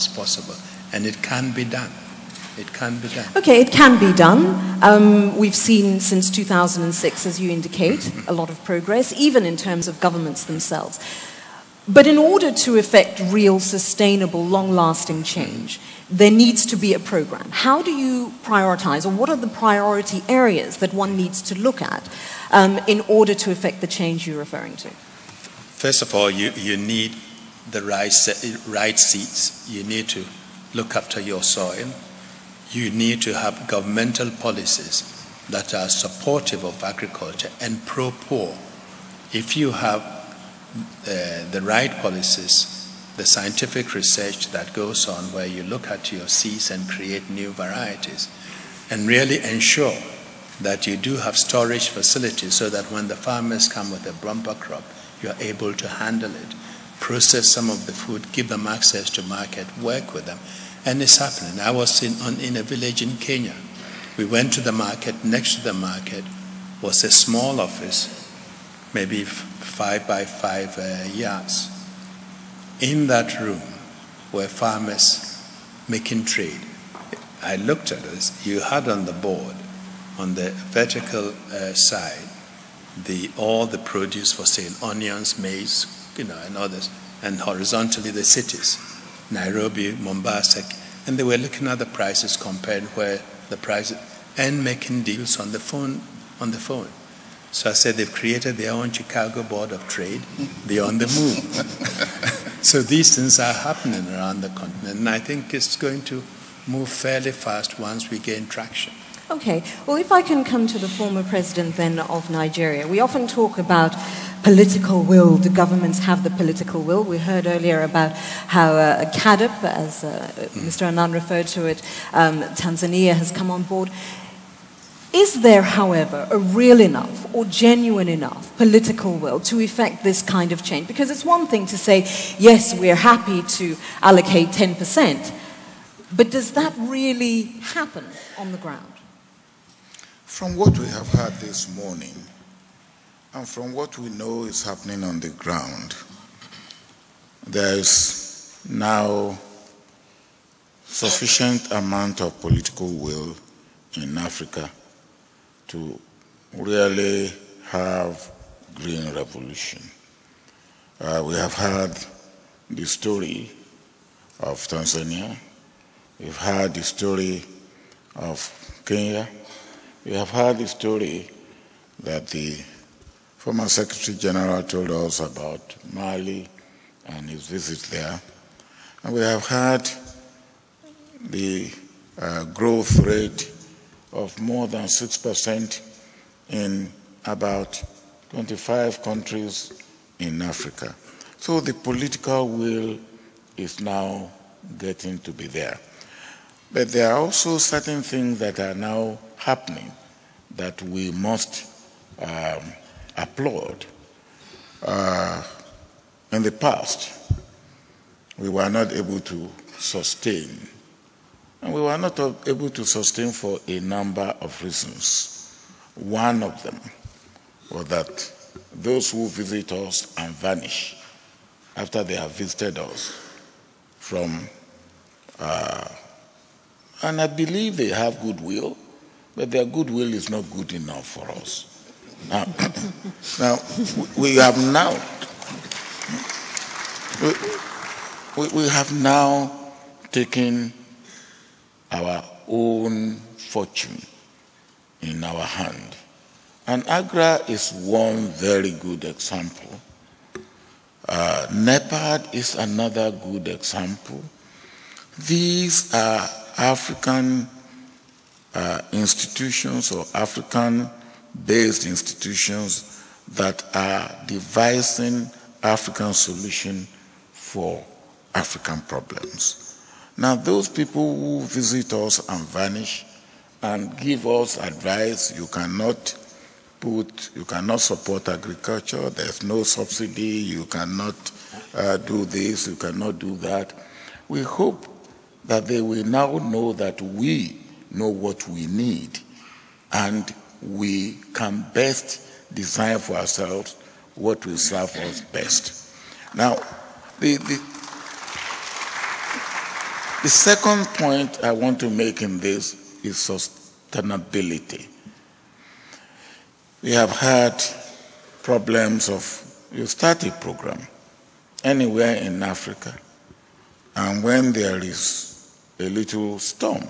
as possible. And it can be done. It can be done. Okay, it can be done. We've seen since 2006, as you indicate, a lot of progress, even in terms of governments themselves. But in order to effect real, sustainable, long-lasting change, there needs to be a program. How do you prioritize, or what are the priority areas that one needs to look at in order to effect the change you're referring to? First of all, you need the right seeds. You need to look after your soil. You need to have governmental policies that are supportive of agriculture and pro-poor. If you have the right policies, the scientific research that goes on where you look at your seeds and create new varieties and really ensure that you do have storage facilities so that when the farmers come with a bumper crop, you're able to handle it, process some of the food, give them access to market, work with them. And it's happening. I was in a village in Kenya. We went to the market. Next to the market was a small office, maybe 5 by 5 yards. In that room were farmers making trade. I looked at this. You had on the board, on the vertical side, all the produce for sale, onions, maize, and others, and horizontally the cities, Nairobi, Mombasa, and they were looking at the prices, compared where the prices, and making deals on the phone. So I said they've created their own Chicago Board of Trade. They're on the move. So these things are happening around the continent, and I think it's going to move fairly fast once we gain traction. Okay, well, if I can come to the former president then of Nigeria. We often talk about political will. Do governments have the political will? We heard earlier about how CAADP, as Mr. Annan referred to it, Tanzania has come on board. Is there, however, a real enough or genuine enough political will to effect this kind of change? Because it's one thing to say, yes, we're happy to allocate 10%, but does that really happen on the ground? From what we have heard this morning, and from what we know is happening on the ground, there is now sufficient amount of political will in Africa to really have green revolution. We have heard the story of Tanzania. We've heard the story of Kenya. We have heard the story that the former Secretary General told us about Mali and his visit there. And we have heard the growth rate of more than 6% in about 25 countries in Africa. So the political will is now getting to be there. But there are also certain things that are now happening that we must applaud. In the past, we were not able to sustain. And we were not able to sustain for a number of reasons. One of them was that those who visit us and vanish after they have visited us from, and I believe they have goodwill, but their goodwill is not good enough for us. Now we have now, we have now taken our own fortune in our hand. And Agra is one very good example. NEPAD is another good example. These are African institutions or African-based institutions that are devising African solutions for African problems. Now, those people who visit us and vanish and give us advice, you cannot support agriculture, there's no subsidy, you cannot do this, you cannot do that. We hope that they will now know that we know what we need and we can best design for ourselves what will serve us best. Now, The second point I want to make in this is sustainability. We have had problems of, you start a program anywhere in Africa, and when there is a little storm,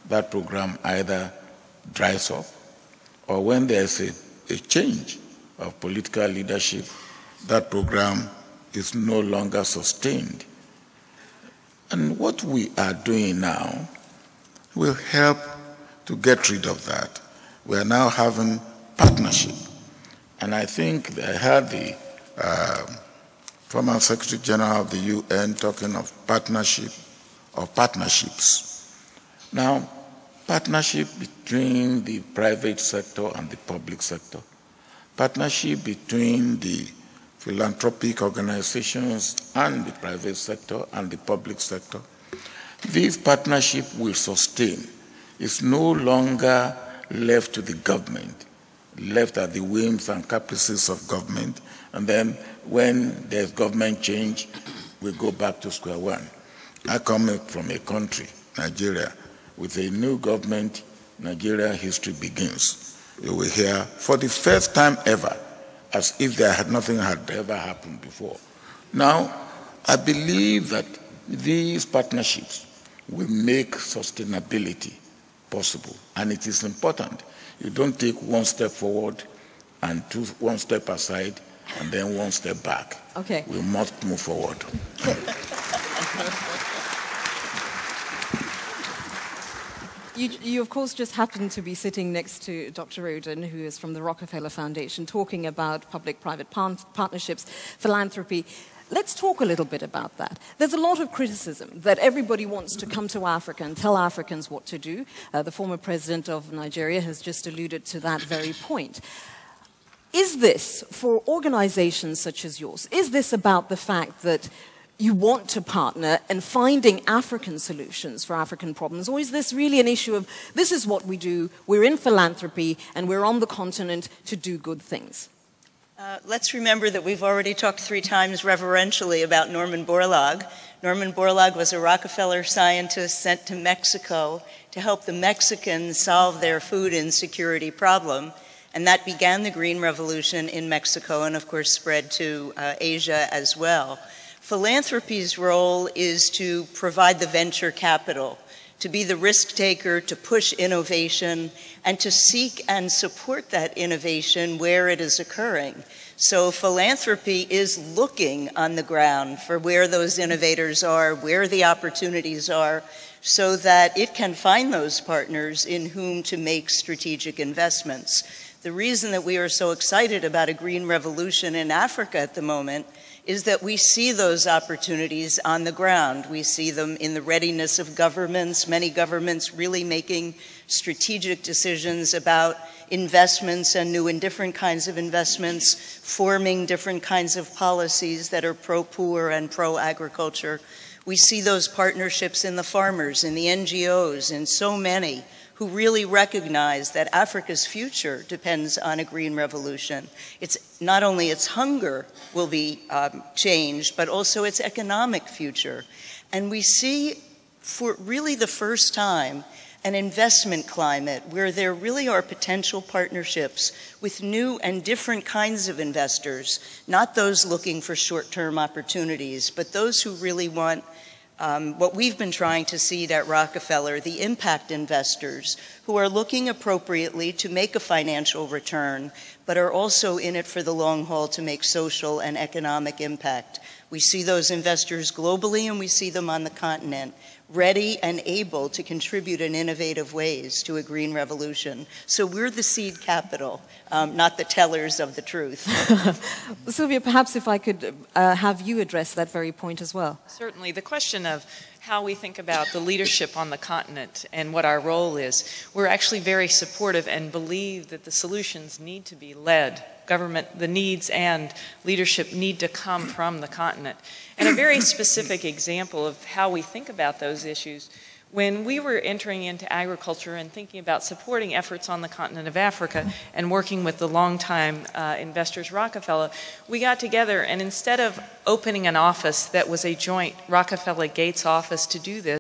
that program either dries up, or when there's a change of political leadership, that program is no longer sustained. And what we are doing now will help to get rid of that. We are now having partnership. And I think I heard the former Secretary General of the UN talking of partnership, of partnerships. Now, partnership between the private sector and the public sector, partnership between the philanthropic organizations and the private sector and the public sector. This partnership will sustain. It's no longer left to the government, left at the whims and caprices of government, and then when there's government change, we go back to square one. I come from a country, Nigeria, with a new government. Nigeria history begins. You will hear, for the first time ever, as if nothing had ever happened before. Now, I believe that these partnerships will make sustainability possible, and it is important. You don't take one step forward and one step aside and then one step back. Okay. We must move forward. You, of course, just happen to be sitting next to Dr. Roden, who is from the Rockefeller Foundation, talking about public-private partnerships, philanthropy. Let's talk a little bit about that. There's a lot of criticism that everybody wants to come to Africa and tell Africans what to do. The former president of Nigeria has just alluded to that very point. Is this, for organizations such as yours, is this about the fact that you want to partner and finding African solutions for African problems? Or is this really an issue of, this is what we do, we're in philanthropy, and we're on the continent to do good things? Let's remember that we've already talked 3 times reverentially about Norman Borlaug. Norman Borlaug was a Rockefeller scientist sent to Mexico to help the Mexicans solve their food insecurity problem. And that began the Green Revolution in Mexico and, of course, spread to Asia as well. Philanthropy's role is to provide the venture capital, to be the risk taker, to push innovation, and to seek and support that innovation where it is occurring. So philanthropy is looking on the ground for where those innovators are, where the opportunities are, so that it can find those partners in whom to make strategic investments. The reason that we are so excited about a green revolution in Africa at the moment is that we see those opportunities on the ground. We see them in the readiness of governments, many governments really making strategic decisions about investments and new and different kinds of investments, forming different kinds of policies that are pro-poor and pro-agriculture. We see those partnerships in the farmers, in the NGOs, in so many who really recognize that Africa's future depends on a green revolution. It's not only its hunger will be changed, but also its economic future. And we see, for really the first time, an investment climate where there really are potential partnerships with new and different kinds of investors, not those looking for short-term opportunities, but those who really want what we've been trying to seed at Rockefeller, the impact investors who are looking appropriately to make a financial return, but are also in it for the long haul to make social and economic impact. We see those investors globally and we see them on the continent, ready and able to contribute in innovative ways to a green revolution. So we're the seed capital, not the tellers of the truth. Sylvia, perhaps if I could have you address that very point as well. Certainly. The question of how we think about the leadership on the continent and what our role is, we're actually very supportive and believe that the solutions need to be led. Government, the needs and leadership need to come from the continent. And a very specific example of how we think about those issues, when we were entering into agriculture and thinking about supporting efforts on the continent of Africa and working with the longtime investors Rockefeller, we got together and instead of opening an office that was a joint Rockefeller-Gates office to do this,